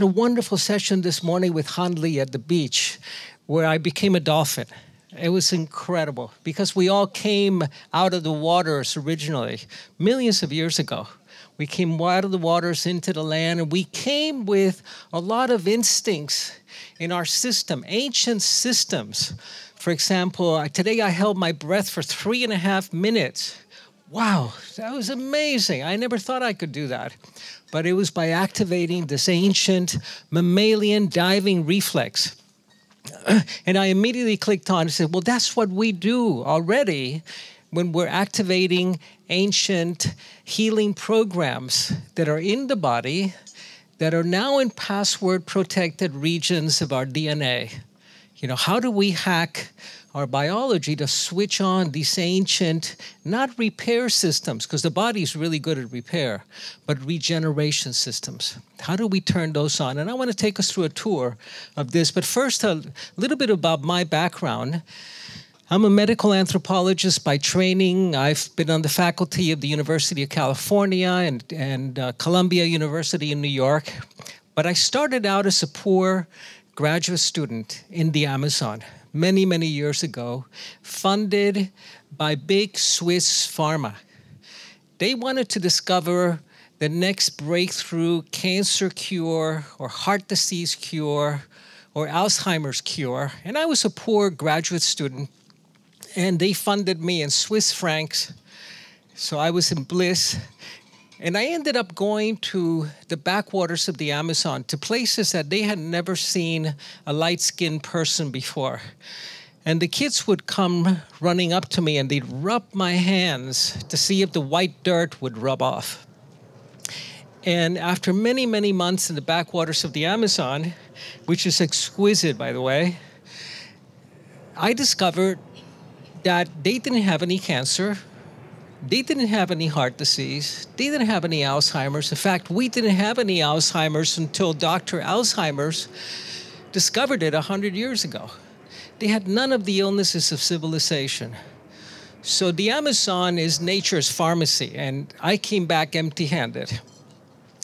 had a wonderful session this morning with Hanli at the beach where I became a dolphin. It was incredible because we all came out of the waters originally, millions of years ago. We came out of the waters into the land, and we came with a lot of instincts in our system, ancient systems. For example, today I held my breath for 3.5 minutes. Wow, that was amazing. I never thought I could do that. But it was by activating this ancient mammalian diving reflex. And I immediately clicked on and said, well, that's what we do already when we're activating ancient healing programs that are in the body that are now in password-protected regions of our DNA. You know, how do we hack our biology to switch on these ancient, not repair systems, because the body's really good at repair, but regeneration systems? How do we turn those on? And I want to take us through a tour of this. But first, a little bit about my background. I'm a medical anthropologist by training. I've been on the faculty of the University of California and Columbia University in New York. But I started out as a poor graduate student in the Amazon many, many years ago, funded by big Swiss pharma. They wanted to discover the next breakthrough cancer cure or heart disease cure or Alzheimer's cure. And I was a poor graduate student, and they funded me in Swiss francs. So I was in bliss. And I ended up going to the backwaters of the Amazon, to places that they had never seen a light-skinned person before. And the kids would come running up to me, and they'd rub my hands to see if the white dirt would rub off. And after many, many months in the backwaters of the Amazon, which is exquisite, by the way, I discovered that they didn't have any cancer. They didn't have any heart disease. They didn't have any Alzheimer's. In fact, we didn't have any Alzheimer's until Dr. Alzheimer's discovered it 100 years ago. They had none of the illnesses of civilization. So the Amazon is nature's pharmacy, and I came back empty-handed.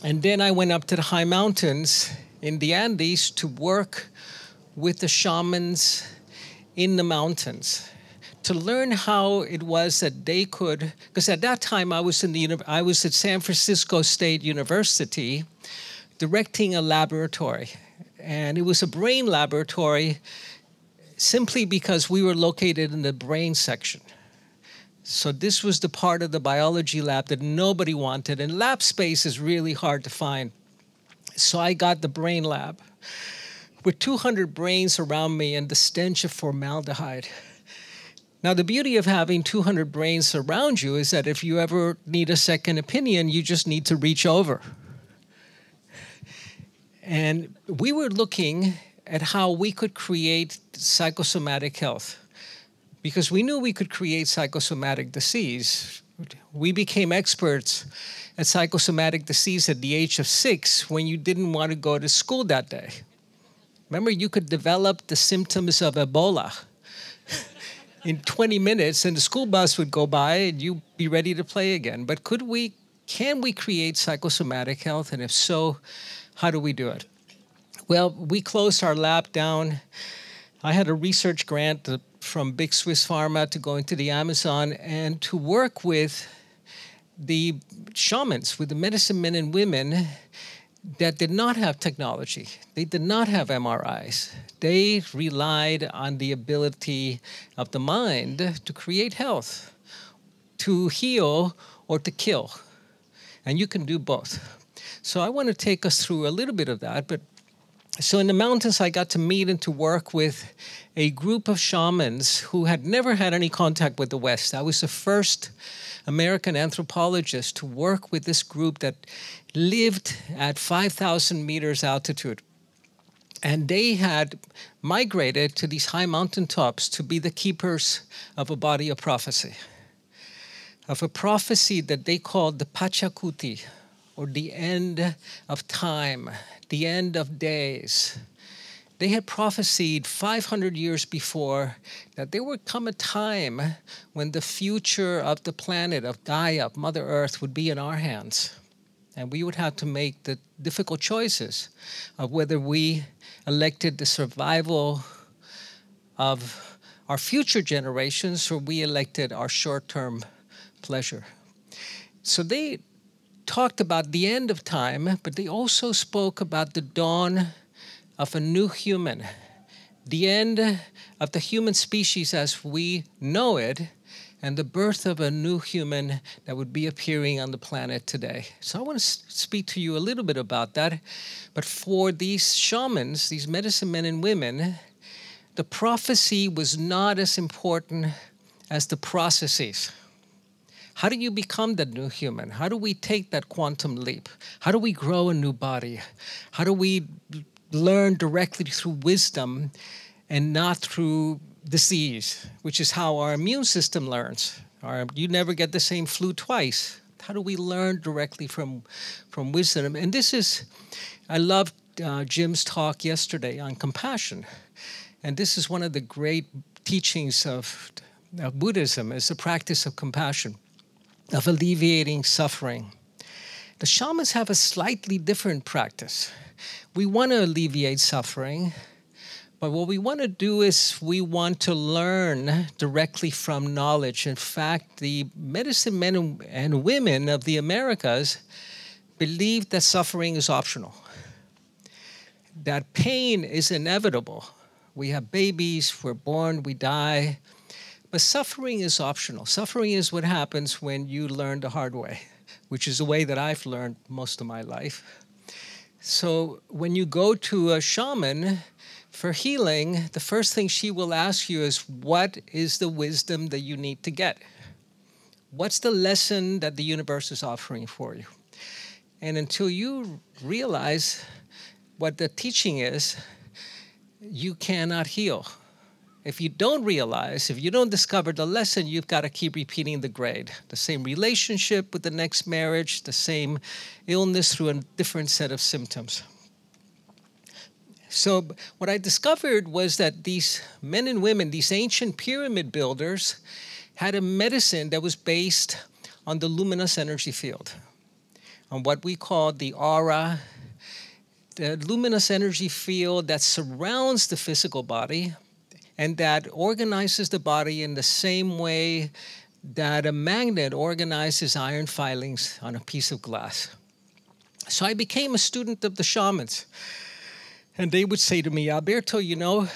And then I went up to the high mountains in the Andes to work with the shamans in the mountains, to learn how it was that they could, because at that time I was at San Francisco State University directing a laboratory. And it was a brain laboratory simply because we were located in the brain section. So this was the part of the biology lab that nobody wanted, and lab space is really hard to find. So I got the brain lab with 200 brains around me and the stench of formaldehyde. Now, the beauty of having 200 brains around you is that if you ever need a second opinion, you just need to reach over. And we were looking at how we could create psychosomatic health, because we knew we could create psychosomatic disease. We became experts at psychosomatic disease at the age of 6 when you didn't want to go to school that day. Remember, you could develop the symptoms of Ebola in 20 minutes, and the school bus would go by and you'd be ready to play again. But can we create psychosomatic health? And if so, how do we do it? Well, we closed our lab down. I had a research grant from big Swiss pharma to go into the Amazon and to work with the shamans, with the medicine men and women that did not have technology. They did not have MRIs. They relied on the ability of the mind to create health, to heal or to kill. And you can do both. So I want to take us through a little bit of that. So in the mountains, I got to meet and to work with a group of shamans who had never had any contact with the West. I was the first American anthropologist to work with this group that lived at 5,000 meters altitude. And they had migrated to these high mountaintops to be the keepers of a body of prophecy, of a prophecy that they called the Pachacuti, or the end of time, the end of days. They had prophesied 500 years before that there would come a time when the future of the planet, of Gaia, of Mother Earth, would be in our hands. And we would have to make the difficult choices of whether we elected the survival of our future generations or we elected our short-term pleasure. So they talked about the end of time, but they also spoke about the dawn of a new human, the end of the human species as we know it, and the birth of a new human that would be appearing on the planet today. So I want to speak to you a little bit about that. But for these shamans, these medicine men and women, the prophecy was not as important as the processes. How do you become that new human? How do we take that quantum leap? How do we grow a new body? How do we learn directly through wisdom and not through disease, which is how our immune system learns? You never get the same flu twice. How do we learn directly from wisdom? And this is, I loved Jim's talk yesterday on compassion. And this is one of the great teachings of Buddhism, is the practice of compassion, of alleviating suffering. The shamans have a slightly different practice. We want to alleviate suffering, but what we want to do is we want to learn directly from knowledge. In fact, the medicine men and women of the Americas believe that suffering is optional, that pain is inevitable. We have babies, we're born, we die, but suffering is optional. Suffering is what happens when you learn the hard way, which is the way that I've learned most of my life. So when you go to a shaman for healing, the first thing she will ask you is, what is the wisdom that you need to get? What's the lesson that the universe is offering for you? And until you realize what the teaching is, you cannot heal. If you don't realize, if you don't discover the lesson, you've got to keep repeating the grade. The same relationship with the next marriage, the same illness through a different set of symptoms. So what I discovered was that these men and women, these ancient pyramid builders, had a medicine that was based on the luminous energy field, on what we call the aura, the luminous energy field that surrounds the physical body and that organizes the body in the same way that a magnet organizes iron filings on a piece of glass. So I became a student of the shamans. And they would say to me, Alberto, you know,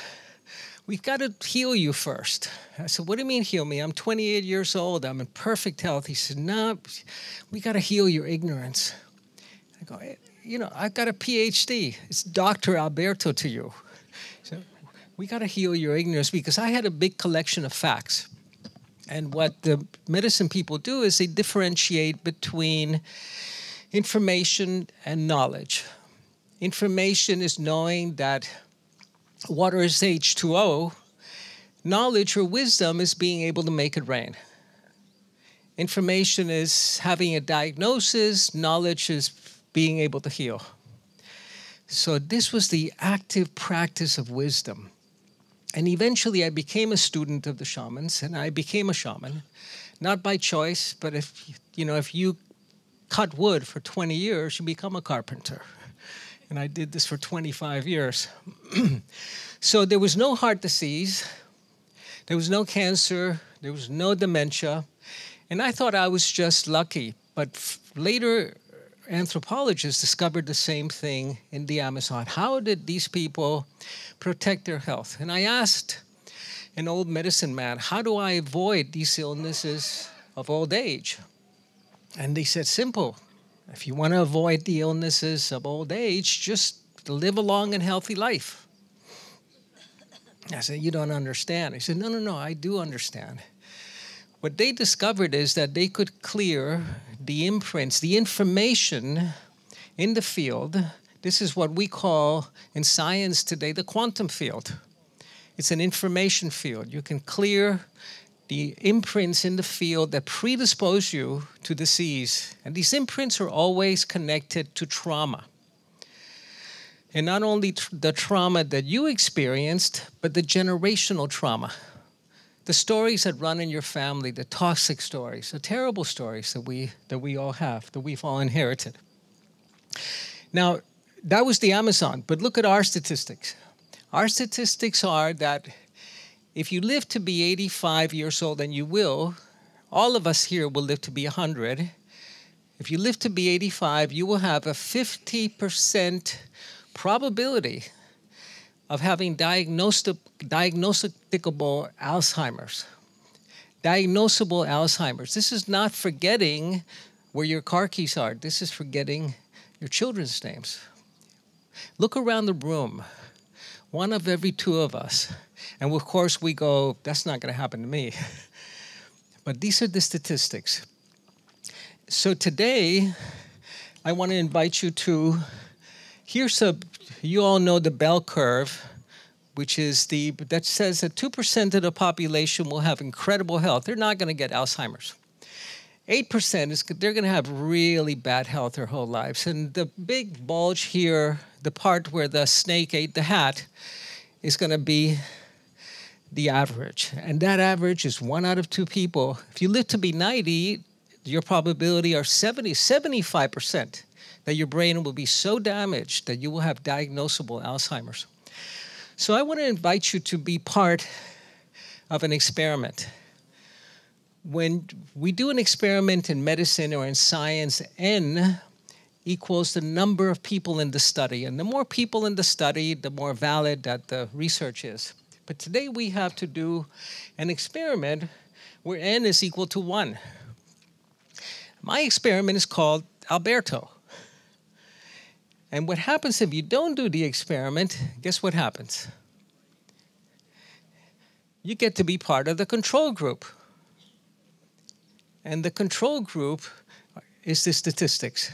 we've got to heal you first. I said, what do you mean heal me? I'm 28 years old. I'm in perfect health. He said, no, we got to heal your ignorance. I go, you know, I've got a PhD. It's Dr. Alberto to you. So we got to heal your ignorance, because I had a big collection of facts. And what the medicine people do is they differentiate between information and knowledge. Information is knowing that water is H2O. Knowledge or wisdom is being able to make it rain. Information is having a diagnosis. Knowledge is being able to heal. So this was the active practice of wisdom. And eventually I became a student of the shamans, and I became a shaman, not by choice, but if you cut wood for 20 years, you become a carpenter. And I did this for 25 years. So there was no heart disease, there was no cancer, there was no dementia, and I thought I was just lucky. But later, anthropologists discovered the same thing in the Amazon. How did these people protect their health? And I asked an old medicine man, how do I avoid these illnesses of old age? And they said, simple. If you want to avoid the illnesses of old age, just live a long and healthy life. I said, you don't understand. He said, no, I do understand. What they discovered is that they could clear the imprints, the information in the field. This is what we call in science today the quantum field. It's an information field. You can clear the imprints in the field that predispose you to disease. And these imprints are always connected to trauma. And not only the trauma that you experienced, but the generational trauma. The stories that run in your family, the toxic stories, the terrible stories that we all have, that we've all inherited. Now, that was the Amazon, but look at our statistics. Our statistics are that if you live to be 85 years old, and you will, all of us here will live to be 100. If you live to be 85, you will have a 50% probability of having diagnosticable Alzheimer's. Diagnosable Alzheimer's. This is not forgetting where your car keys are. This is forgetting your children's names. Look around the room. One of every two of us. And of course we go, that's not going to happen to me. But these are the statistics. So today, I want to invite you to, you all know the bell curve, which is that says that 2% of the population will have incredible health. They're not going to get Alzheimer's. 8% they're going to have really bad health their whole lives. And the big bulge here, the part where the snake ate the hat, is going to be the average. And that average is 1 out of 2 people. If you live to be 90, your probability are 75% that your brain will be so damaged that you will have diagnosable Alzheimer's. So I want to invite you to be part of an experiment. When we do an experiment in medicine or in science, N equals the number of people in the study. And the more people in the study, the more valid that the research is. But today we have to do an experiment where N is equal to 1. My experiment is called Alberto. And what happens if you don't do the experiment, guess what happens? You get to be part of the control group. And the control group is the statistics.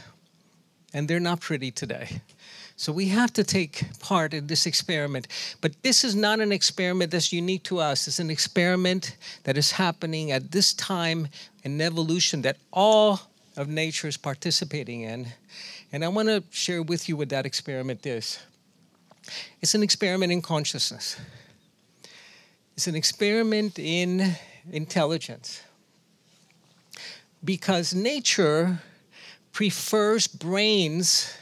And they're not pretty today. So we have to take part in this experiment. But this is not an experiment that's unique to us. It's an experiment that is happening at this time in evolution that all of nature is participating in. And I want to share with you what that experiment is. It's an experiment in consciousness. It's an experiment in intelligence. Because nature prefers brains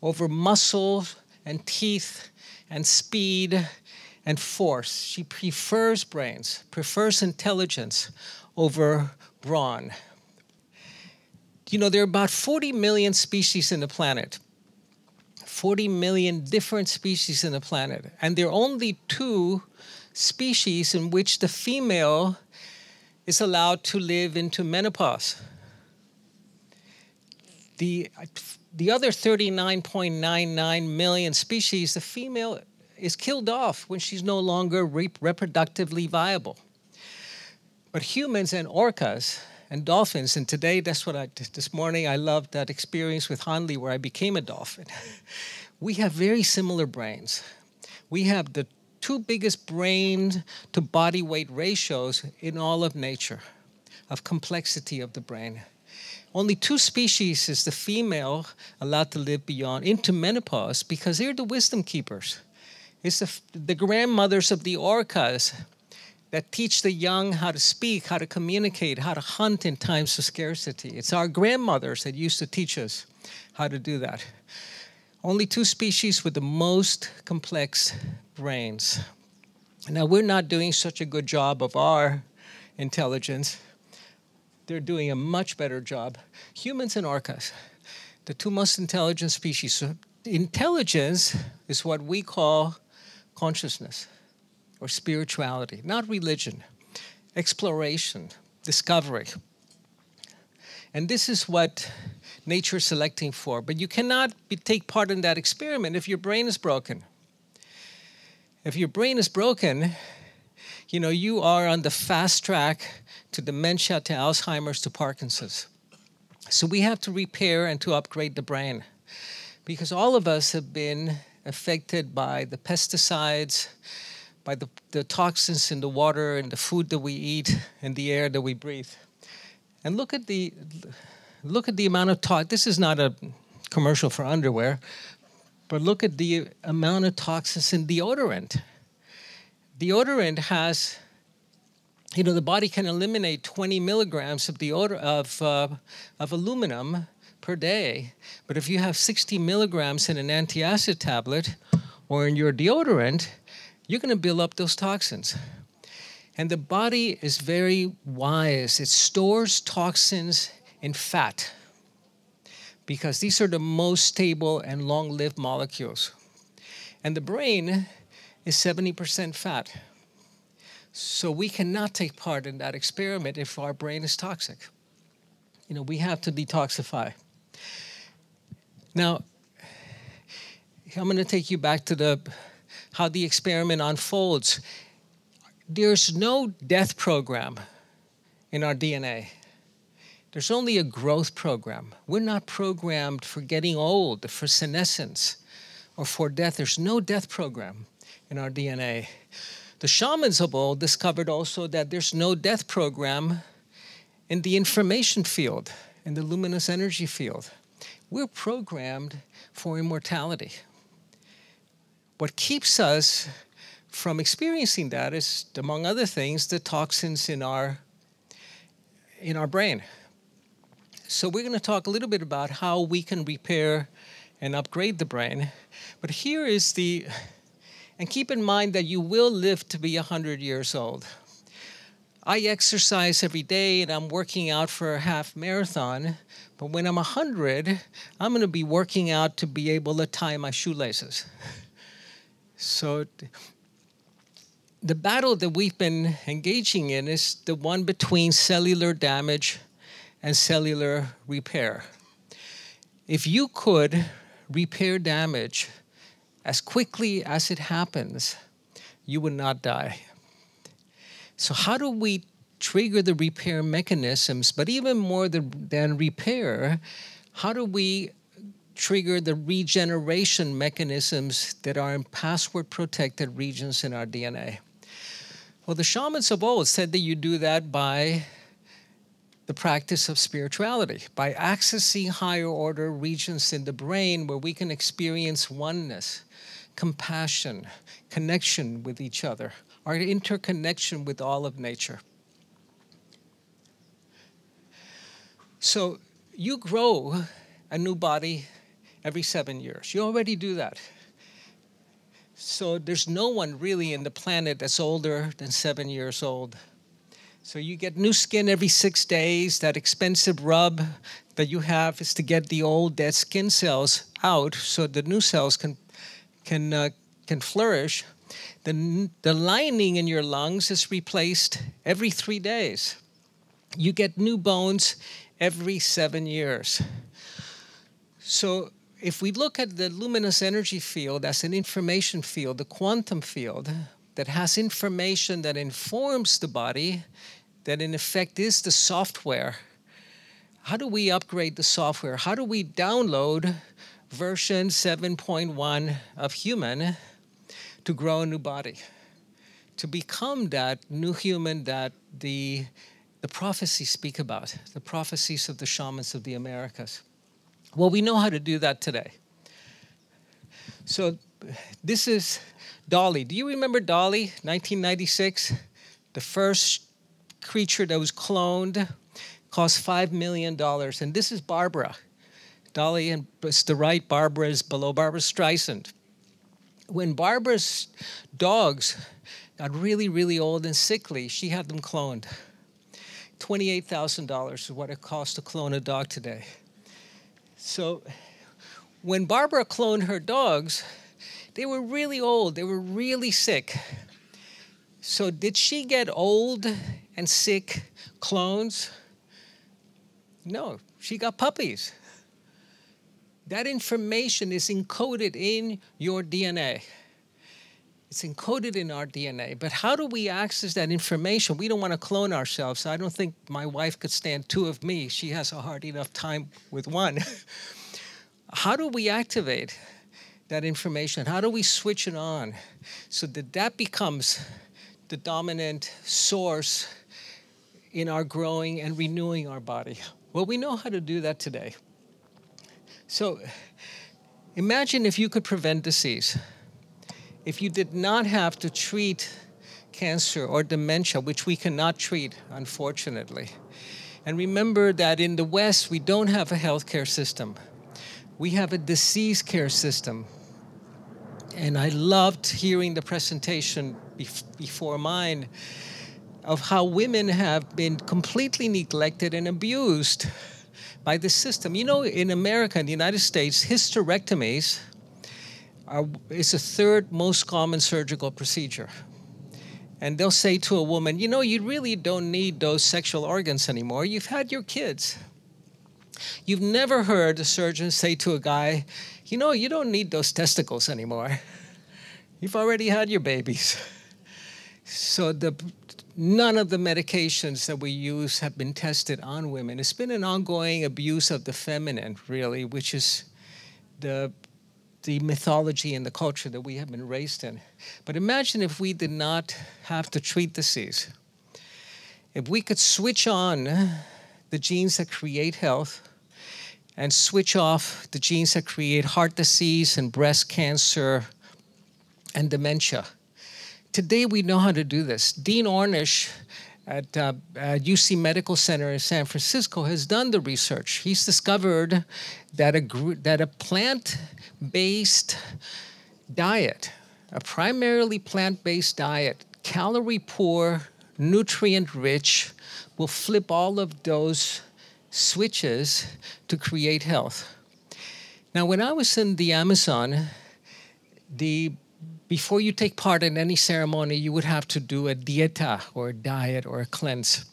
over muscle and teeth and speed and force. She prefers brains, prefers intelligence over brawn. You know, there are about 40 million species in the planet. 40 million different species in the planet. And there are only 2 species in which the female is allowed to live into menopause. The other 39.99 million species, the female is killed off when she's no longer reproductively viable. But humans and orcas and dolphins, and today this morning I loved that experience with Hanli where I became a dolphin. We have very similar brains. We have the 2 biggest brain to body weight ratios in all of nature, of complexity of the brain. Only 2 species is the female allowed to live into menopause because they're the wisdom keepers. It's the grandmothers of the orcas that teach the young how to speak, how to communicate, how to hunt in times of scarcity. It's our grandmothers that used to teach us how to do that. Only 2 species with the most complex brains. Now, we're not doing such a good job of our intelligence. They're doing a much better job. Humans and orcas, the 2 most intelligent species. So intelligence is what we call consciousness or spirituality, not religion, exploration, discovery. And this is what nature is selecting for. But you cannot take part in that experiment if your brain is broken. If your brain is broken, you know, you are on the fast track to dementia, to Alzheimer's, to Parkinson's. So we have to repair and to upgrade the brain because all of us have been affected by the pesticides, by the toxins in the water and the food that we eat and the air that we breathe. And look at the amount of toxins. This is not a commercial for underwear, but look at the amount of toxins in deodorant. Deodorant has, you know, the body can eliminate 20 milligrams of aluminum per day. But if you have 60 milligrams in an antacid tablet or in your deodorant, you're going to build up those toxins. And the body is very wise. It stores toxins in fat because these are the most stable and long-lived molecules. And the brain is 70% fat. So we cannot take part in that experiment if our brain is toxic. We have to detoxify. Now, I'm going to take you back to how the experiment unfolds. There's no death program in our DNA. There's only a growth program. We're not programmed for getting old, for senescence, or for death. There's no death program in our DNA. The shamans of old discovered also that there's no death program in the information field, in the luminous energy field. We're programmed for immortality. What keeps us from experiencing that is, among other things, the toxins in our brain. So we're going to talk a little bit about how we can repair and upgrade the brain. But here is and keep in mind that you will live to be 100 years old. I exercise every day and I'm working out for a half marathon, but when I'm 100, I'm going to be working out to be able to tie my shoelaces. So the battle that we've been engaging in is the one between cellular damage and cellular repair. If you could repair damage as quickly as it happens, you would not die. So how do we trigger the repair mechanisms? But even more than repair, how do we trigger the regeneration mechanisms that are in password-protected regions in our DNA? Well, the shamans of old said that you do that by the practice of spirituality, by accessing higher order regions in the brain where we can experience oneness, compassion, connection with each other, our interconnection with all of nature. So you grow a new body every 7 years. You already do that. So there's no one really in the planet that's older than 7 years old. So you get new skin every 6 days. That expensive rub that you have is to get the old dead skin cells out so the new cells can flourish. The lining in your lungs is replaced every 3 days. You get new bones every 7 years. So if we look at the luminous energy field as an information field, the quantum field that has information that informs the body, that in effect is the software, how do we upgrade the software? How do we download version 7.1 of human to grow a new body, to become that new human that the prophecies speak about, the prophecies of the shamans of the Americas? Well, we know how to do that today. So this is Dolly. Do you remember Dolly, 1996? The first creature that was cloned, cost $5 million. And this is Barbara. Dolly and it's the right, Barbara is below Barbara Streisand. When Barbara's dogs got really, really old and sickly, she had them cloned. $28,000 is what it costs to clone a dog today. So when Barbara cloned her dogs, they were really old. They were really sick. So did she get old and sick clones? No, she got puppies. That information is encoded in your DNA. It's encoded in our DNA. But how do we access that information? We don't want to clone ourselves. I don't think my wife could stand 2 of me. She has a hard enough time with 1. How do we activate that information? How do we switch it on so that becomes the dominant source in our growing and renewing our body? Well, we know how to do that today. So imagine if you could prevent disease. If you did not have to treat cancer or dementia, which we cannot treat, unfortunately. And remember that in the West, we don't have a healthcare system. We have a disease care system. And I loved hearing the presentation before mine of how women have been completely neglected and abused by the system. You know, in America, in the United States, hysterectomies is the third most common surgical procedure. And they'll say to a woman, you know, you really don't need those sexual organs anymore. You've had your kids. You've never heard a surgeon say to a guy, you know, you don't need those testicles anymore. You've already had your babies. So none of the medications that we use have been tested on women. It's been an ongoing abuse of the feminine, really, which is the mythology and the culture that we have been raised in. But imagine if we did not have to treat disease. If we could switch on the genes that create health and switch off the genes that create heart disease and breast cancer and dementia. Today we know how to do this. Dean Ornish at UC Medical Center in San Francisco has done the research. He's discovered that a plant-based diet, a primarily plant-based diet, calorie-poor, nutrient-rich, will flip all of those switches to create health. Now, when I was in the Amazon, before you take part in any ceremony, you would have to do a dieta or a diet or a cleanse.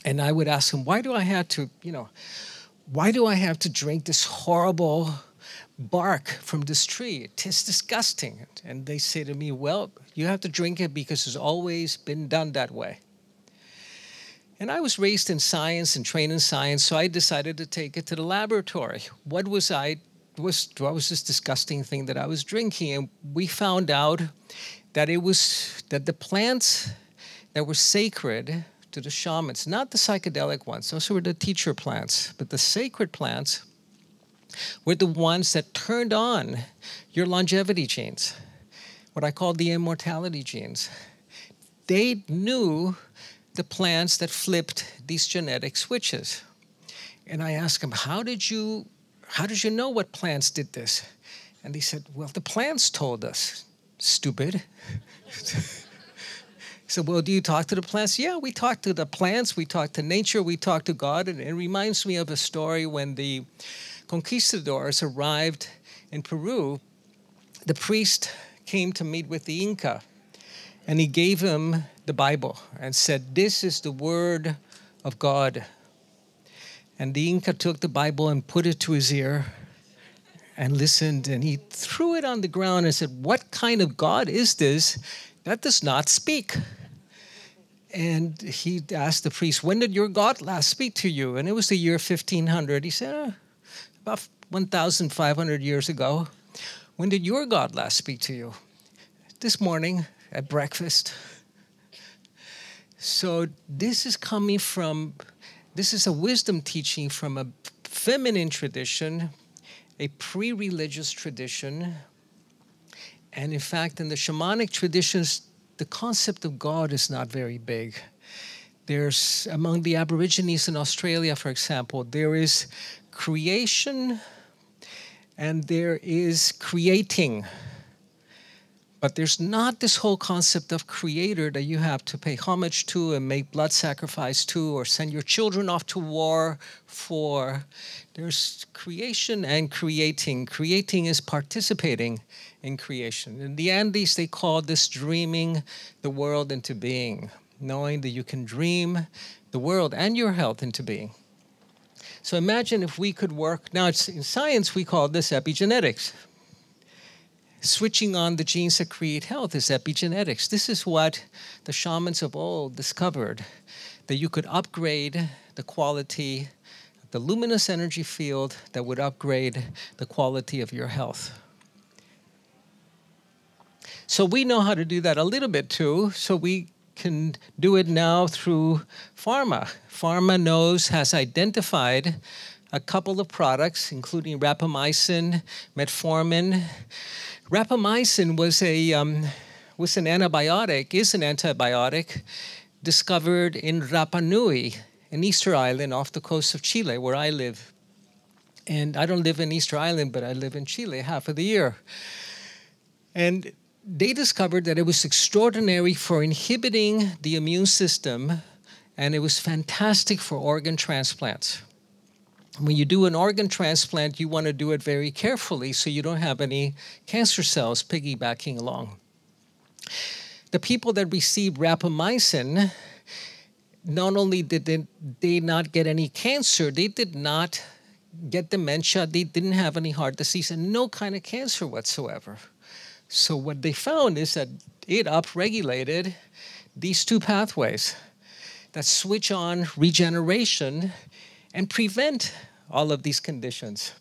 And I would ask them, why do I have to drink this horrible bark from this tree? It is disgusting. And they say to me, well, you have to drink it because it's always been done that way. And I was raised in science and trained in science, so I decided to take it to the laboratory. What was this disgusting thing that I was drinking? And we found out that that the plants that were sacred to the shamans, not the psychedelic ones, those were the teacher plants, but the sacred plants were the ones that turned on your longevity genes, what I call the immortality genes. They knew the plants that flipped these genetic switches. And I asked them, how did you know what plants did this? And they said, well, the plants told us. Stupid. So, well, do you talk to the plants? Yeah, we talk to the plants, we talk to nature, we talk to God. And it reminds me of a story when the conquistadors arrived in Peru. The priest came to meet with the Inca, and he gave him the Bible and said, this is the word of God. And the Inca took the Bible and put it to his ear and listened, and he threw it on the ground and said, what kind of God is this that does not speak? And he asked the priest, when did your God last speak to you? And it was the year 1500. He said, about 1,500 years ago. When did your God last speak to you? This morning at breakfast. So this is a wisdom teaching from a feminine tradition, a pre-religious tradition. And in fact, in the shamanic traditions, the concept of God is not very big. There's, among the Aborigines in Australia, for example, there is creation and there is creating. But there's not this whole concept of creator that you have to pay homage to and make blood sacrifice to or send your children off to war for. There's creation and creating. Creating is participating in creation. In the Andes, they call this dreaming the world into being, knowing that you can dream the world and your health into being. So imagine if we could work. Now, in science, we call this epigenetics. Switching on the genes that create health is epigenetics. This is what the shamans of old discovered, that you could upgrade the quality of the luminous energy field that would upgrade the quality of your health. So we know how to do that a little bit too, so we can do it now through pharma. Pharma has identified a couple of products, including rapamycin, metformin. Rapamycin was an antibiotic discovered in Rapa Nui an Easter island off the coast of Chile, where I live. And I don't live in Easter Island, but I live in Chile half of the year. And they discovered that it was extraordinary for inhibiting the immune system, and it was fantastic for organ transplants. When you do an organ transplant, you want to do it very carefully so you don't have any cancer cells piggybacking along. The people that received rapamycin, not only did they not get any cancer, they did not get dementia, they didn't have any heart disease, and no kind of cancer whatsoever. So what they found is that it upregulated these two pathways that switch on regeneration and prevent all of these conditions.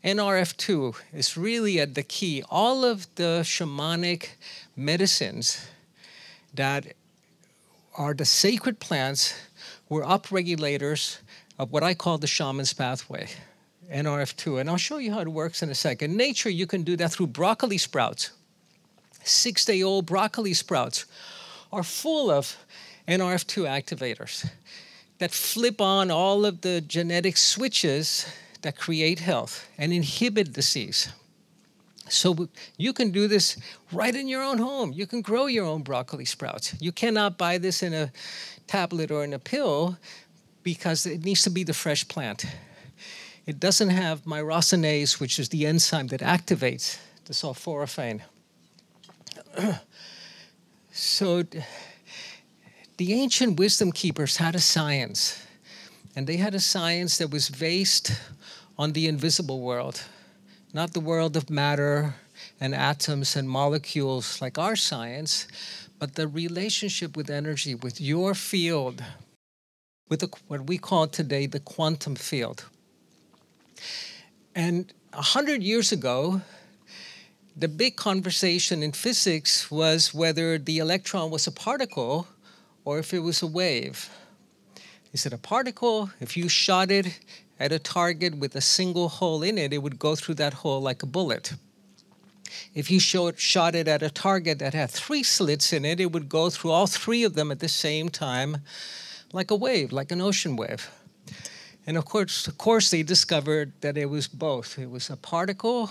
NRF2 is really at the key. All of the shamanic medicines that are the sacred plants were upregulators of what I call the shaman's pathway, NRF2. And I'll show you how it works in a second. In nature, you can do that through broccoli sprouts. 6-day-old broccoli sprouts are full of NRF2 activators that flip on all of the genetic switches that create health and inhibit disease. So you can do this right in your own home. You can grow your own broccoli sprouts. You cannot buy this in a tablet or in a pill because it needs to be the fresh plant. It doesn't have myrosinase, which is the enzyme that activates the sulforaphane. So the ancient wisdom keepers had a science, and they had a science that was based on the invisible world, not the world of matter and atoms and molecules like our science, but the relationship with energy, with your field, with what we call today the quantum field. And 100 years ago, the big conversation in physics was whether the electron was a particle or if it was a wave. Is it a particle? If you shot it at a target with a single hole in it, it would go through that hole like a bullet. If you shot it at a target that had 3 slits in it, it would go through all 3 of them at the same time like a wave, like an ocean wave. And of course, they discovered that it was both. It was a particle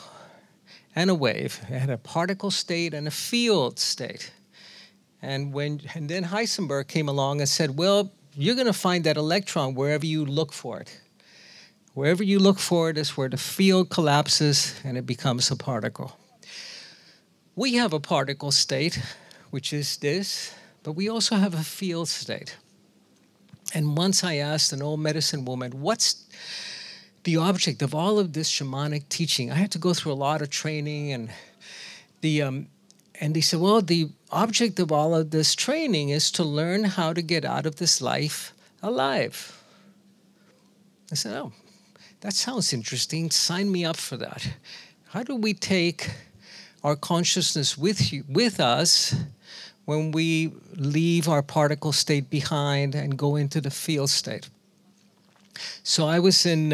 and a wave. It had a particle state and a field state. And then Heisenberg came along and said, well, you're going to find that electron wherever you look for it. Wherever you look for it is where the field collapses and it becomes a particle. We have a particle state, which is this, but we also have a field state. And once I asked an old medicine woman, what's the object of all of this shamanic teaching? I had to go through a lot of training, and they said, well, the object of all of this training is to learn how to get out of this life alive. I said, oh, that sounds interesting. Sign me up for that. How do we take our consciousness with us when we leave our particle state behind and go into the field state? So I was in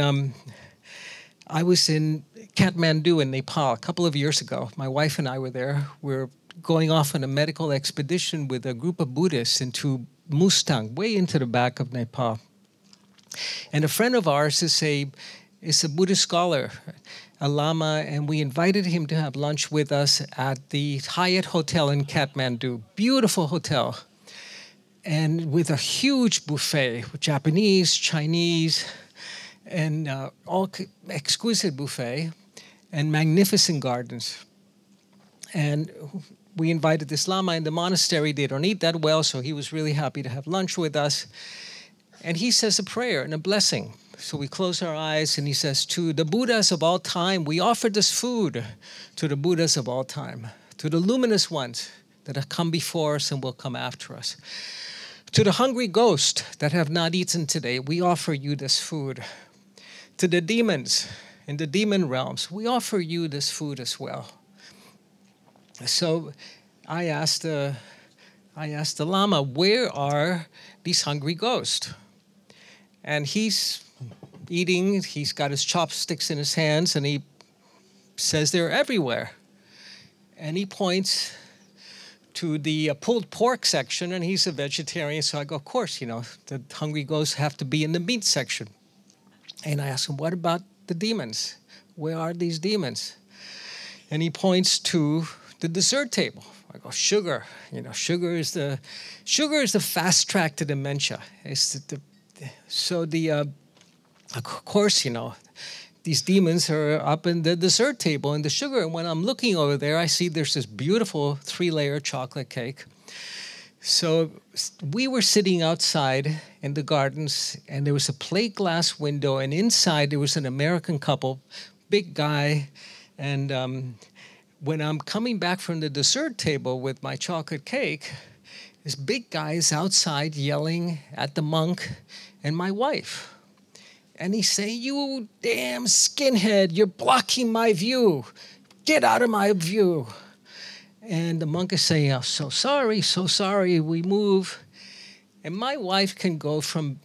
Kathmandu in Nepal a couple of years ago. My wife and I were there. We're going off on a medical expedition with a group of Buddhists into Mustang, way into the back of Nepal. And a friend of ours is a Buddhist scholar, a Lama, and we invited him to have lunch with us at the Hyatt Hotel in Kathmandu. Beautiful hotel. And with a huge buffet, with Japanese, Chinese, and all exquisite buffet, and magnificent gardens. And we invited this Lama in the monastery. They don't eat that well, so he was really happy to have lunch with us. And he says a prayer and a blessing. So we close our eyes, and he says, to the Buddhas of all time, we offer this food to the Buddhas of all time, to the luminous ones that have come before us and will come after us. To the hungry ghosts that have not eaten today, we offer you this food. To the demons in the demon realms, we offer you this food as well. So I asked the Lama, where are these hungry ghosts? And he's eating, he's got his chopsticks in his hands, and he says they're everywhere. And he points to the pulled pork section, and he's a vegetarian. So I go, of course, you know, the hungry ghosts have to be in the meat section. And I ask him, what about the demons? Where are these demons? And he points to the dessert table. I go, sugar. You know, sugar is the fast track to dementia. It's of course, you know, these demons are up in the dessert table and the sugar. And when I'm looking over there, I see there's this beautiful 3-layer chocolate cake. So we were sitting outside in the gardens, and there was a plate glass window, and inside there was an American couple, big guy. And when I'm coming back from the dessert table with my chocolate cake, this big guy is outside yelling at the monk and my wife. And he's saying, you damn skinhead, you're blocking my view. Get out of my view. And the monk is saying, oh, so sorry, we move. And my wife can go from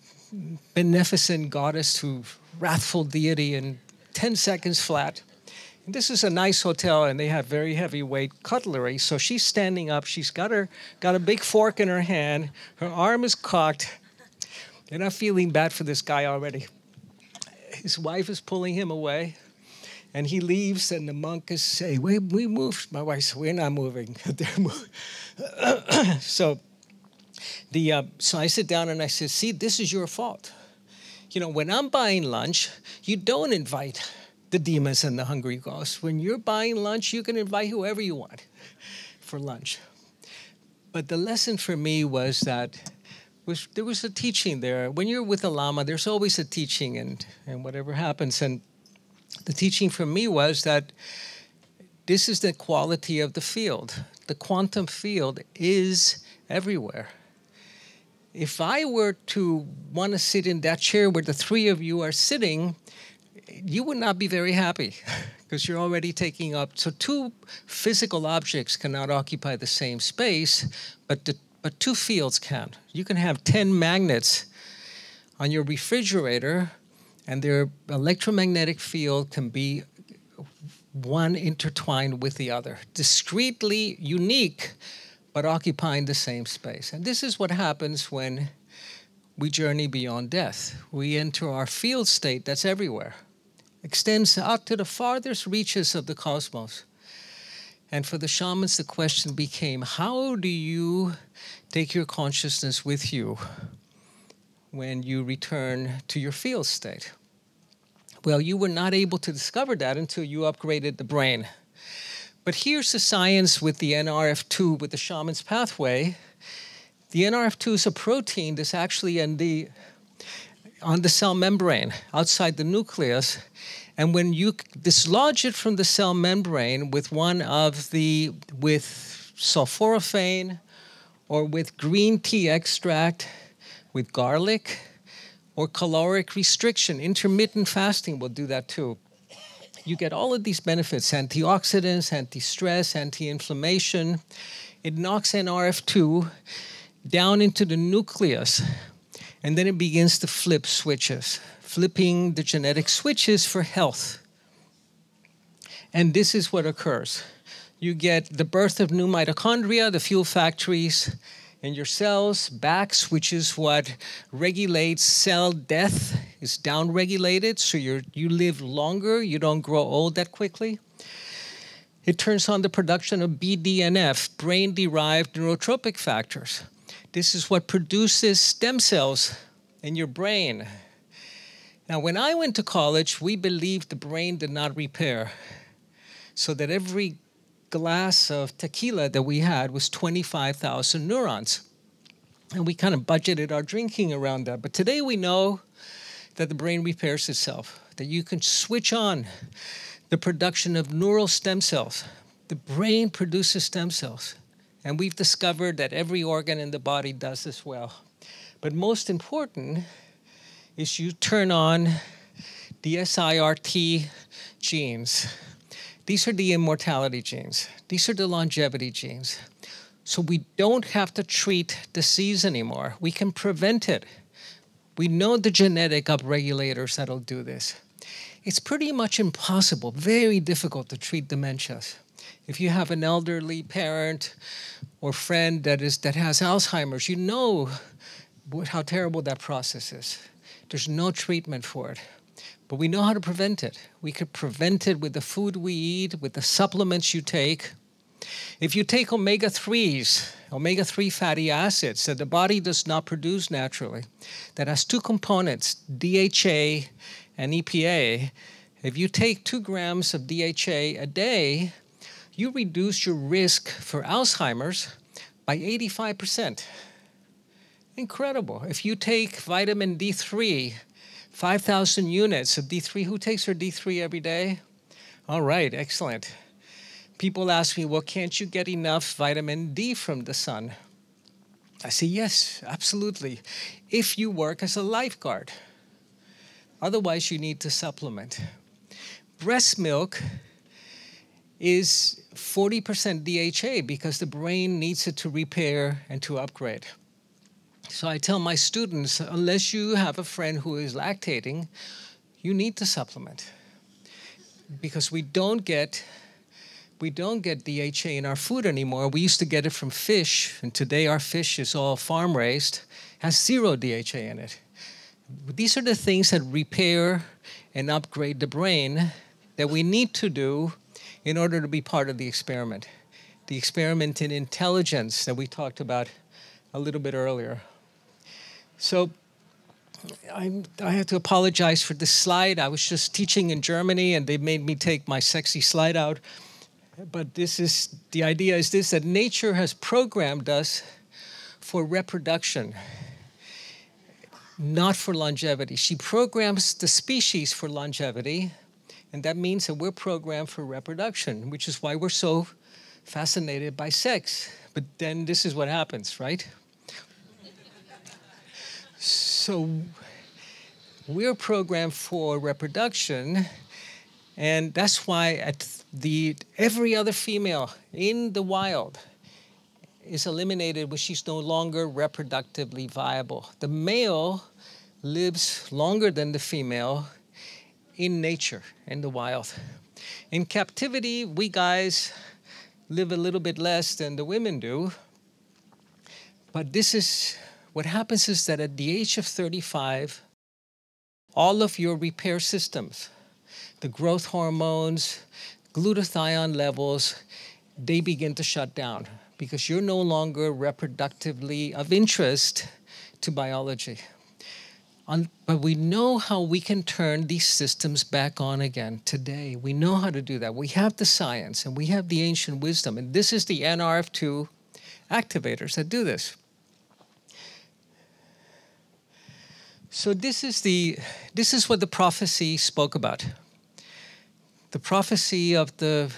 beneficent goddess to wrathful deity in 10 seconds flat. And this is a nice hotel, and they have very heavyweight cutlery. So she's standing up. She's got a big fork in her hand. Her arm is cocked. And I'm feeling bad for this guy already. His wife is pulling him away, and he leaves, and the monk is saying, we moved. My wife said, we're not moving. They're moving. So I sit down, and I said, see, this is your fault. You know, when I'm buying lunch, you don't invite the demons and the hungry ghosts. When you're buying lunch, you can invite whoever you want for lunch. But the lesson for me was that there was a teaching there. When you're with a Lama, there's always a teaching and whatever happens. And the teaching for me was that this is the quality of the field. The quantum field is everywhere. If I were to want to sit in that chair where the three of you are sitting, you would not be very happy because you're already taking up. So two physical objects cannot occupy the same space, but two fields can. You can have 10 magnets on your refrigerator, and their electromagnetic field can be one intertwined with the other, discretely unique, but occupying the same space. And this is what happens when we journey beyond death. We enter our field state that's everywhere, extends out to the farthest reaches of the cosmos. And for the shamans, the question became, how do you take your consciousness with you when you return to your field state? Well, you were not able to discover that until you upgraded the brain. But here's the science with the NRF2, with the shaman's pathway. The NRF2 is a protein that's actually on the cell membrane, outside the nucleus. And when you dislodge it from the cell membrane with sulforaphane or with green tea extract, with garlic, or caloric restriction, intermittent fasting will do that too. You get all of these benefits: antioxidants, anti-stress, anti-inflammation. It knocks NRF2 down into the nucleus, and then it begins to flip switches, flipping the genetic switches for health. And this is what occurs. You get the birth of new mitochondria, the fuel factories in your cells. BAX, which is what regulates cell death, is downregulated, so you live longer, you don't grow old that quickly. It turns on the production of BDNF, brain-derived neurotropic factors. This is what produces stem cells in your brain. Now, when I went to college, we believed the brain did not repair, so that every glass of tequila that we had was 25,000 neurons. And we kind of budgeted our drinking around that. But today we know that the brain repairs itself, that you can switch on the production of neural stem cells. The brain produces stem cells. And we've discovered that every organ in the body does this well. But most important is you turn on the SIRT genes. These are the immortality genes. These are the longevity genes. So we don't have to treat disease anymore. We can prevent it. We know the genetic upregulators that'll do this. It's pretty much impossible, very difficult to treat dementias. If you have an elderly parent or friend that has Alzheimer's, you know how terrible that process is. There's no treatment for it. But we know how to prevent it. We could prevent it with the food we eat, with the supplements you take. If you take omega-3s, omega-3 fatty acids that the body does not produce naturally, that has two components, DHA and EPA, if you take 2 grams of DHA a day, you reduce your risk for Alzheimer's by 85%. Incredible. If you take vitamin D3, 5,000 units of D3. Who takes their D3 every day? All right, excellent. People ask me, well, can't you get enough vitamin D from the sun? I say, yes, absolutely. If you work as a lifeguard. Otherwise, you need to supplement. Breast milk is 40% DHA because the brain needs it to repair and to upgrade. So I tell my students, unless you have a friend who is lactating, you need to supplement. Because we don't get DHA in our food anymore. We used to get it from fish, and today our fish is all farm-raised, has 0 DHA in it. These are the things that repair and upgrade the brain that we need to do in order to be part of the experiment in intelligence that we talked about a little bit earlier. So I have to apologize for this slide. I was just teaching in Germany, and they made me take my sexy slide out. But the idea is this, that nature has programmed us for reproduction, not for longevity. She programs the species for longevity, and that means that we're programmed for reproduction, which is why we're so fascinated by sex. But then this is what happens, right? So we're programmed for reproduction, and that's why every other female in the wild is eliminated when she's no longer reproductively viable. The male lives longer than the female in nature, in the wild. In captivity, we guys live a little bit less than the women do, but what happens is that at the age of 35, all of your repair systems, the growth hormones, glutathione levels, they begin to shut down because you're no longer reproductively of interest to biology. But we know how we can turn these systems back on again today. We know how to do that. We have the science and we have the ancient wisdom. And this is the NRF2 activators that do this. So this is what the prophecy spoke about. The prophecy of the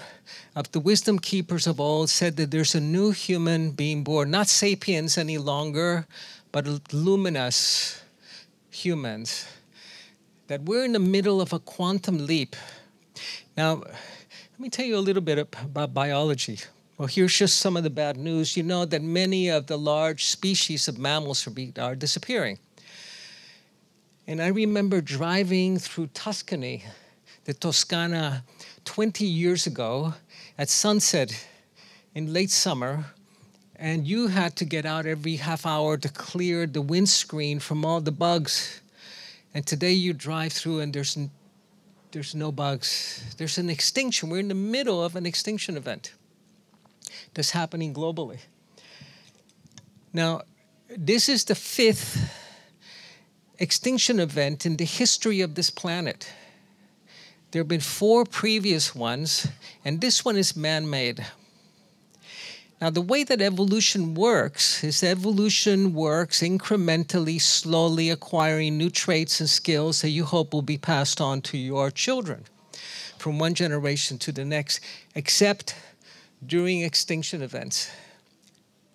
wisdom keepers of old said that there's a new human being born, not sapiens any longer, but luminous humans. That we're in the middle of a quantum leap. Now, let me tell you a little bit about biology. Well, here's just some of the bad news. You know that many of the large species of mammals are disappearing. And I remember driving through Tuscany, the Toscana, 20 years ago at sunset in late summer, and you had to get out every half hour to clear the windscreen from all the bugs. And today you drive through and there's no bugs. There's an extinction. We're in the middle of an extinction event that's happening globally. Now, this is the 5th extinction event in the history of this planet. There have been 4 previous ones, and this one is man-made. Now, the way that evolution works is evolution works incrementally, slowly acquiring new traits and skills that you hope will be passed on to your children from one generation to the next, except during extinction events.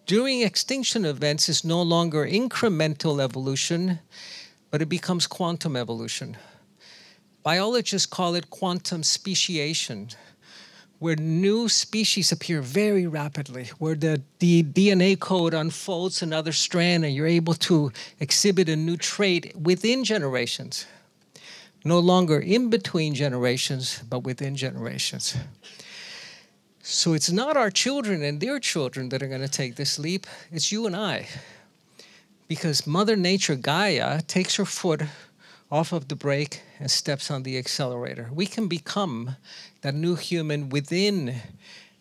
During extinction events is no longer incremental evolution, but it becomes quantum evolution. Biologists call it quantum speciation, where new species appear very rapidly, where the DNA code unfolds another strand and you're able to exhibit a new trait within generations. No longer in between generations, but within generations. So it's not our children and their children that are going to take this leap. It's you and I. Because Mother Nature, Gaia, takes her foot off of the brake and steps on the accelerator. We can become that new human within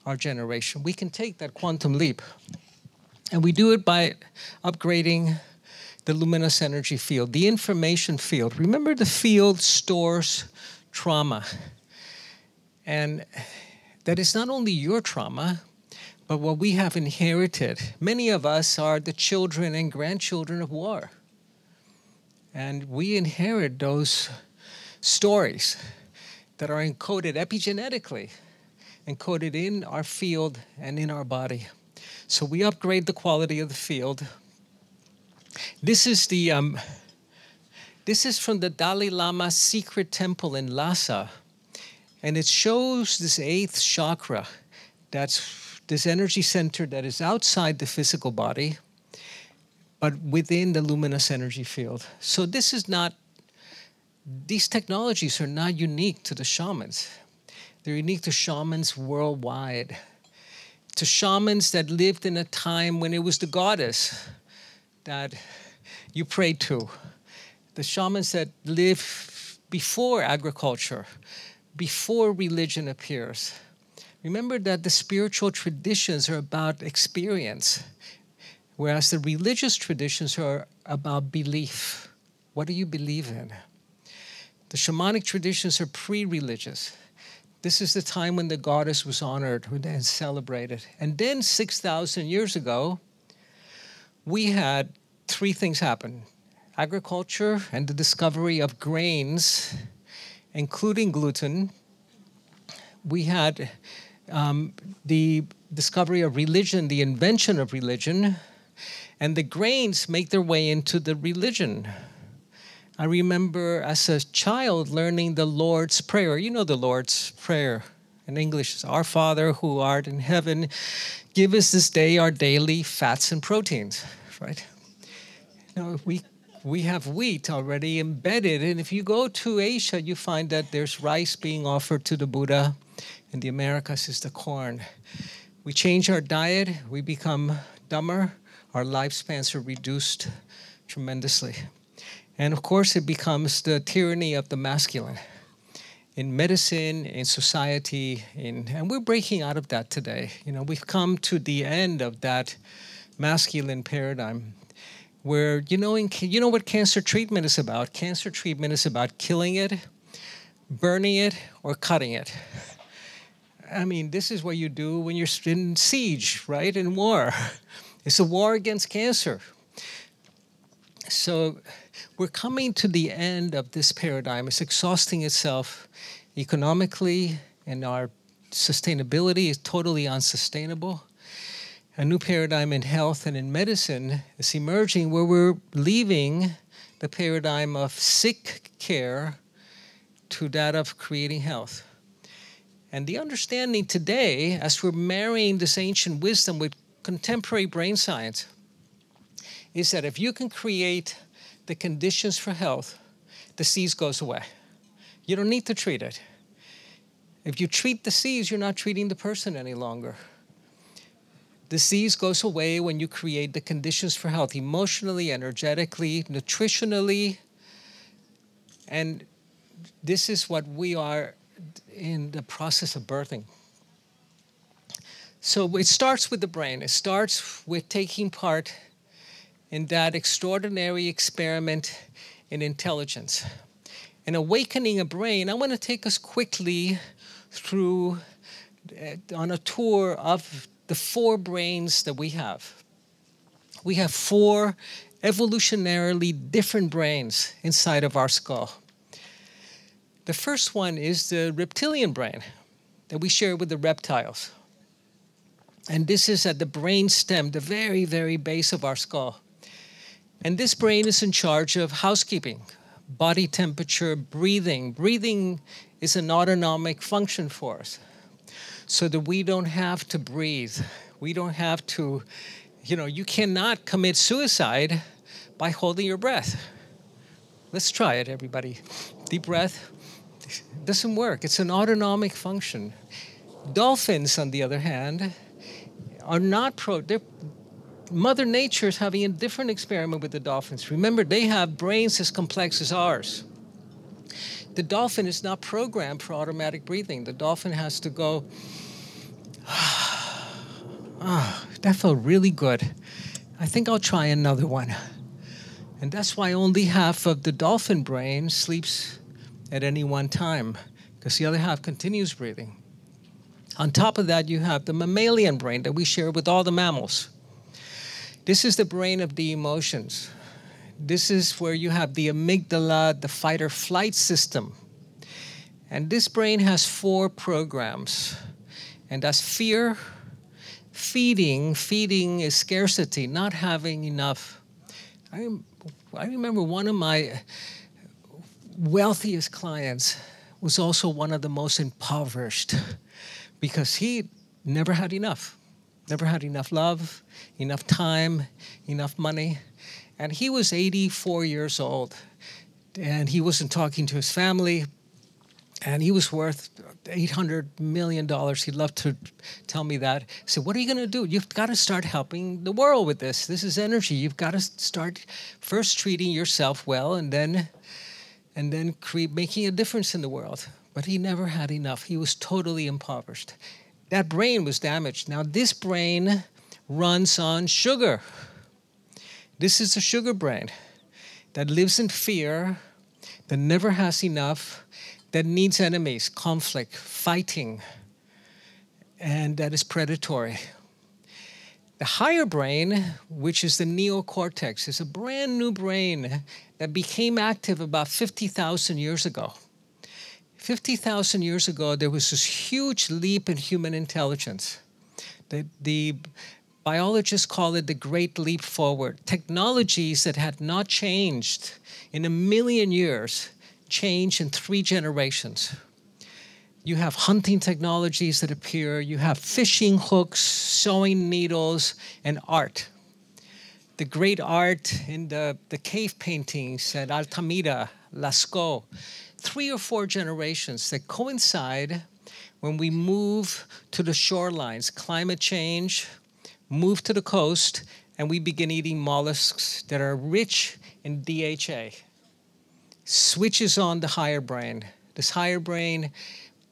our generation. We can take that quantum leap. And we do it by upgrading the luminous energy field, the information field. Remember, the field stores trauma. And that is not only your trauma, but what we have inherited. Many of us are the children and grandchildren of war. And we inherit those stories that are encoded epigenetically, encoded in our field and in our body. So we upgrade the quality of the field. This is from the Dalai Lama's secret temple in Lhasa. And it shows this 8th chakra. That's this energy center that is outside the physical body, but within the luminous energy field. So this is not, these technologies are not unique to the shamans. They're unique to shamans worldwide. To shamans that lived in a time when it was the goddess that you prayed to. The shamans that lived before agriculture, before religion appears. Remember that the spiritual traditions are about experience, whereas the religious traditions are about belief. What do you believe in? The shamanic traditions are pre-religious. This is the time when the goddess was honored and celebrated. And then 6,000 years ago, we had 3 things happen. Agriculture and the discovery of grains, including gluten. We had the discovery of religion, the invention of religion, and the grains make their way into the religion. I remember as a child learning the Lord's Prayer. You know the Lord's Prayer in English is, Our Father who art in heaven, give us this day our daily fats and proteins, right? You know, we have wheat already embedded, and if you go to Asia, you find that there's rice being offered to the Buddha. In the Americas is the corn. We change our diet, we become dumber, our lifespans are reduced tremendously. And of course, it becomes the tyranny of the masculine in medicine, in society, and we're breaking out of that today. You know, we've come to the end of that masculine paradigm where, you know what cancer treatment is about? Cancer treatment is about killing it, burning it, or cutting it. I mean, this is what you do when you're in siege, right? In war. It's a war against cancer. So we're coming to the end of this paradigm. It's exhausting itself economically, and our sustainability is totally unsustainable. A new paradigm in health and in medicine is emerging where we're leaving the paradigm of sick care to that of creating health. And the understanding today, as we're marrying this ancient wisdom with contemporary brain science, is that if you can create the conditions for health, disease goes away. You don't need to treat it. If you treat disease, you're not treating the person any longer. Disease goes away when you create the conditions for health, emotionally, energetically, nutritionally. And this is what we are in the process of birthing. So it starts with the brain. It starts with taking part in that extraordinary experiment in intelligence. In awakening a brain, I want to take us quickly through on a tour of the 4 brains that we have. We have 4 evolutionarily different brains inside of our skull. The first one is the reptilian brain that we share with the reptiles. And this is at the brain stem, the very, very base of our skull. And this brain is in charge of housekeeping, body temperature, breathing. Breathing is an autonomic function for us, so that we don't have to breathe. We don't have to, you cannot commit suicide by holding your breath. Let's try it, everybody. Deep breath. It doesn't work. It's an autonomic function. Dolphins, on the other hand, are not Mother Nature is having a different experiment with the dolphins. Remember, they have brains as complex as ours. The dolphin is not programmed for automatic breathing. The dolphin has to go, that felt really good. I think I'll try another one. And that's why only half of the dolphin brain sleeps at any one time, because the other half continues breathing. On top of that, you have the mammalian brain that we share with all the mammals. This is the brain of the emotions. This is where you have the amygdala, the fight or flight system. And this brain has 4 programs. And that's fear, feeding is scarcity, not having enough. I remember one of my wealthiest clients was also one of the most impoverished, because he never had enough. Never had enough love, enough time, enough money. And he was 84 years old. And he wasn't talking to his family. And he was worth $800 million. He'd love to tell me that. I said, what are you going to do? You've got to start helping the world with this. This is energy. You've got to start first treating yourself well and then making a difference in the world. But he never had enough. He was totally impoverished. That brain was damaged. Now, this brain runs on sugar. This is a sugar brain that lives in fear, that never has enough, that needs enemies, conflict, fighting, and that is predatory. The higher brain, which is the neocortex, is a brand new brain that became active about 50,000 years ago. 50,000 years ago, there was this huge leap in human intelligence. The biologists call it the Great Leap Forward. Technologies that had not changed in 1 million years changed in 3 generations. You have hunting technologies that appear. You have fishing hooks, sewing needles, and art. The great art in the cave paintings at Altamira, Lascaux, 3 or 4 generations that coincide when we move to the shorelines, climate change, move to the coast, and we begin eating mollusks that are rich in DHA. Switches on the higher brain. This higher brain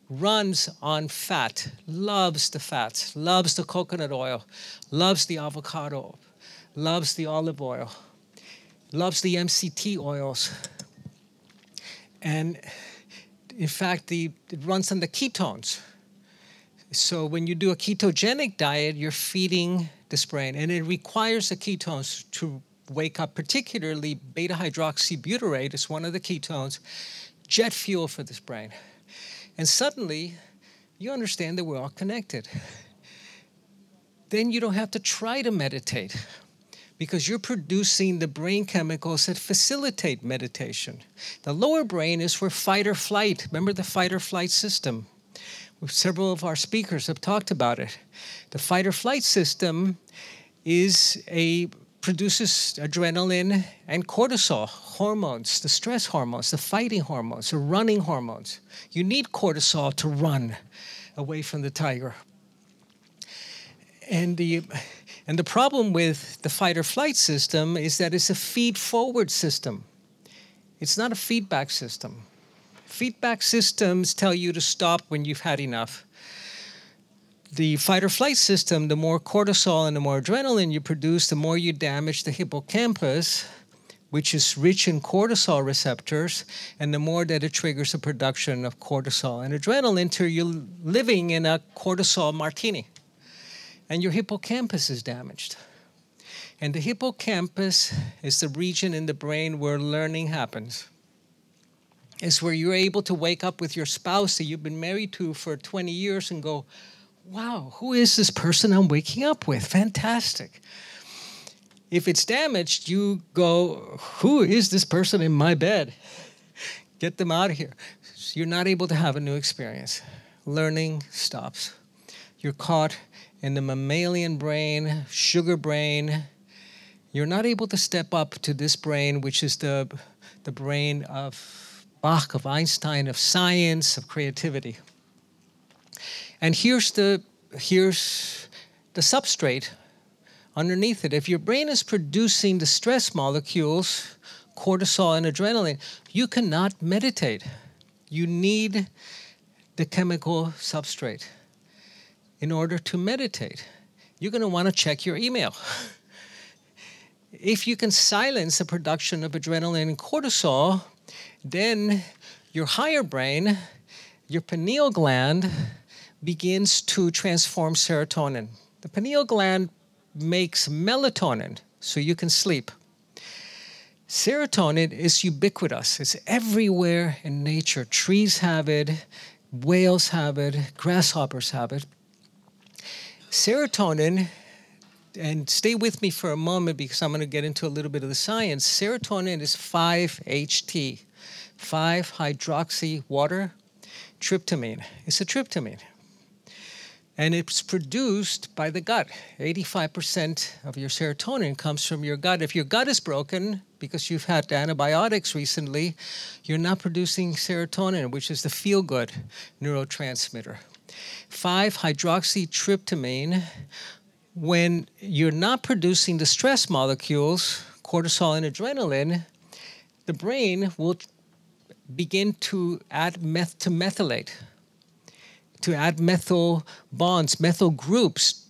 runs on fat, loves the fats, loves the coconut oil, loves the avocado, loves the olive oil, loves the MCT oils. And in fact, it runs on the ketones. So when you do a ketogenic diet, you're feeding this brain, and it requires the ketones to wake up, particularly beta-hydroxybutyrate is one of the ketones, jet fuel for this brain. And suddenly, you understand that we're all connected. Then you don't have to try to meditate, because you're producing the brain chemicals that facilitate meditation. The lower brain is for fight or flight. Remember the fight or flight system? Several of our speakers have talked about it. The fight or flight system produces adrenaline and cortisol hormones, the stress hormones, the fighting hormones, the running hormones. You need cortisol to run away from the tiger. And the problem with the fight or flight system is that it's a feed-forward system. It's not a feedback system. Feedback systems tell you to stop when you've had enough. The fight or flight system, the more cortisol and the more adrenaline you produce, the more you damage the hippocampus, which is rich in cortisol receptors, and the more that it triggers the production of cortisol and adrenaline until you're living in a cortisol martini. And your hippocampus is damaged. And the hippocampus is the region in the brain where learning happens. It's where you're able to wake up with your spouse that you've been married to for 20 years and go, wow, who is this person I'm waking up with? Fantastic. If it's damaged, you go, who is this person in my bed? Get them out of here. So you're not able to have a new experience. Learning stops. You're caught in the mammalian brain, sugar brain. You're not able to step up to this brain, which is the brain of Bach, of Einstein, of science, of creativity. And here's the substrate underneath it. If your brain is producing the stress molecules, cortisol and adrenaline, you cannot meditate. You need the chemical substrate in order to meditate. You're going to want to check your email. If you can silence the production of adrenaline and cortisol, then your higher brain, your pineal gland, begins to transform serotonin. The pineal gland makes melatonin so you can sleep. Serotonin is ubiquitous. It's everywhere in nature. Trees have it, whales have it, grasshoppers have it. Serotonin, and stay with me for a moment because I'm going to get into a little bit of the science. Serotonin is 5-HT, 5-hydroxy water tryptamine. It's a tryptamine. And it's produced by the gut. 85% of your serotonin comes from your gut. If your gut is broken because you've had antibiotics recently, you're not producing serotonin, which is the feel-good neurotransmitter. 5-hydroxytryptamine, when you're not producing the stress molecules, cortisol and adrenaline, the brain will begin to add to methylate, to add methyl bonds, methyl groups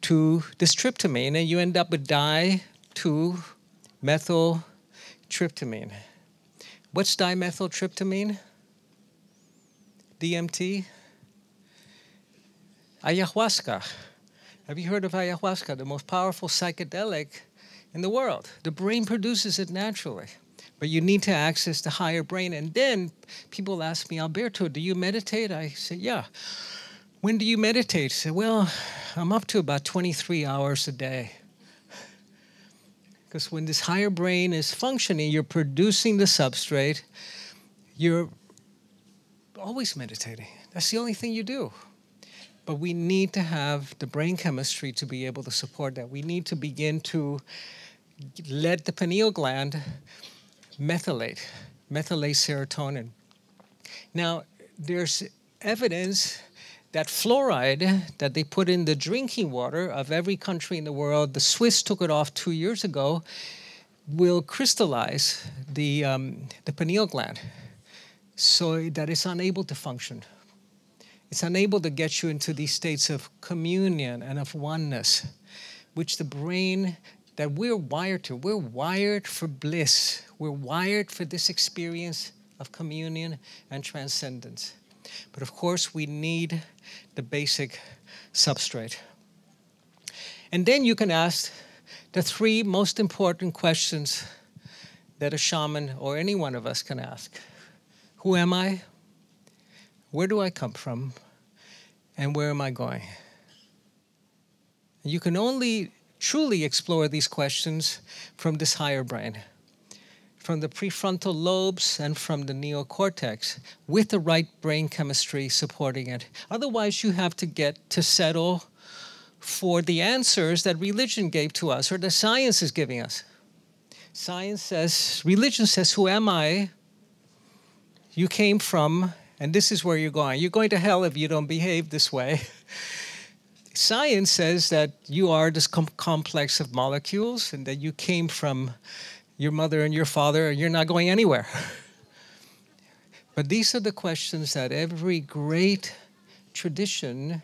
to this tryptamine, and you end up with di-2-methyltryptamine. What's dimethyltryptamine? DMT? Ayahuasca. Have you heard of ayahuasca, the most powerful psychedelic in the world? The brain produces it naturally, but you need to access the higher brain. And then people ask me, Alberto, do you meditate? I say, yeah. When do you meditate? I say, well, I'm up to about 23 hours a day. Because when this higher brain is functioning, you're producing the substrate, you're always meditating. That's the only thing you do. But we need to have the brain chemistry to be able to support that. We need to begin to let the pineal gland methylate serotonin. Now, there's evidence that fluoride that they put in the drinking water of every country in the world, the Swiss took it off 2 years ago, will crystallize the pineal gland so that it's unable to function. It's unable to get you into these states of communion and of oneness, which the brain that we're wired to. We're wired for bliss. We're wired for this experience of communion and transcendence. But of course, we need the basic substrate. And then you can ask the 3 most important questions that a shaman or any one of us can ask. Who am I? Where do I come from? And where am I going? You can only truly explore these questions from this higher brain, from the prefrontal lobes and from the neocortex, with the right brain chemistry supporting it. Otherwise, you have to get to settle for the answers that religion gave to us or the science is giving us. Religion says, who am I? You came from, and this is where you're going. You're going to hell if you don't behave this way. Science says that you are this complex of molecules and that you came from your mother and your father and you're not going anywhere. But these are the questions that every great tradition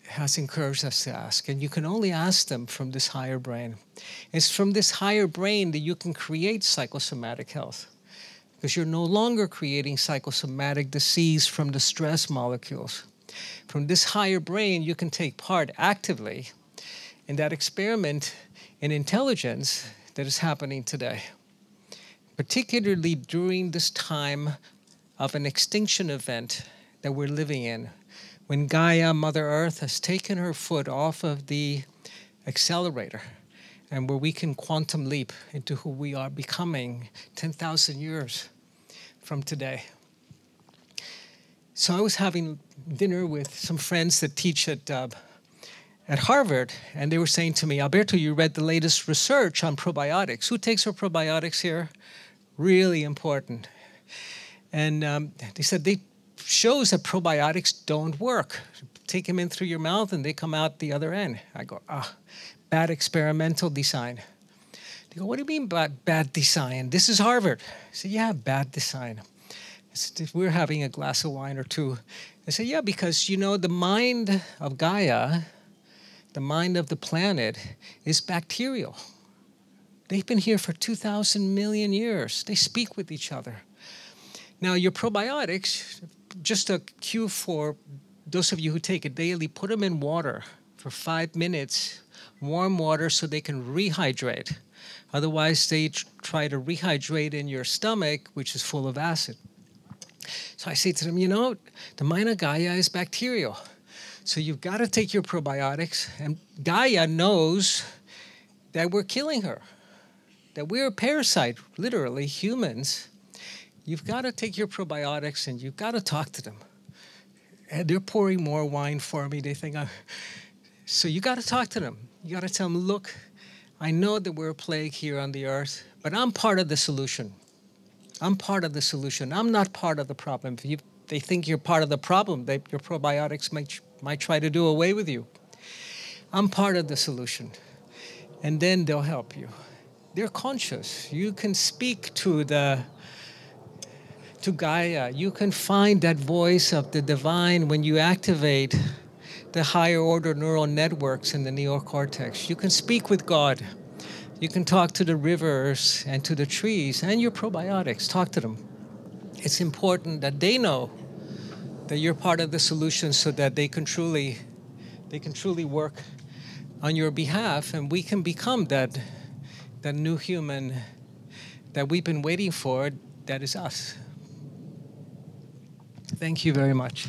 has encouraged us to ask. And you can only ask them from this higher brain. It's from this higher brain that you can create psychosomatic health, because you're no longer creating psychosomatic disease from the stress molecules. From this higher brain, you can take part actively in that experiment in intelligence that is happening today, particularly during this time of an extinction event that we're living in, when Gaia, Mother Earth, has taken her foot off of the accelerator and where we can quantum leap into who we are becoming 10,000 years from today. So I was having dinner with some friends that teach at Harvard, and they were saying to me, Alberto, you read the latest research on probiotics. Who takes our probiotics here? Really important. And they said they shows that probiotics don't work. take them in through your mouth and they come out the other end. I go, bad experimental design. They go, what do you mean by bad design? This is Harvard. I said, yeah, bad design. I said, we're having a glass of wine or two. I said, yeah, because, the mind of Gaia, the mind of the planet, is bacterial. They've been here for 2,000 million years. They speak with each other. Now, your probiotics, just a cue for those of you who take it daily, put them in water for 5 minutes, warm water so they can rehydrate. Otherwise, they try to rehydrate in your stomach, which is full of acid. So I say to them, the mind of Gaia is bacterial. So you've got to take your probiotics, and Gaia knows that we're killing her, that we're a parasite, literally, humans. You've got to take your probiotics, and you've got to talk to them. And they're pouring more wine for me. They think, so you got to talk to them. You got to tell them, look, I know that we're a plague here on the earth, but I'm part of the solution. I'm part of the solution. I'm not part of the problem. If they think you're part of the problem, your probiotics might try to do away with you. I'm part of the solution. And then they'll help you. They're conscious. You can speak to Gaia. You can find that voice of the divine when you activate the higher order neural networks in the neocortex. You can speak with God. You can talk to the rivers and to the trees and your probiotics. Talk to them. It's important that they know that you're part of the solution so that they can truly work on your behalf, and we can become that new human that we've been waiting for, that is us. Thank you very much.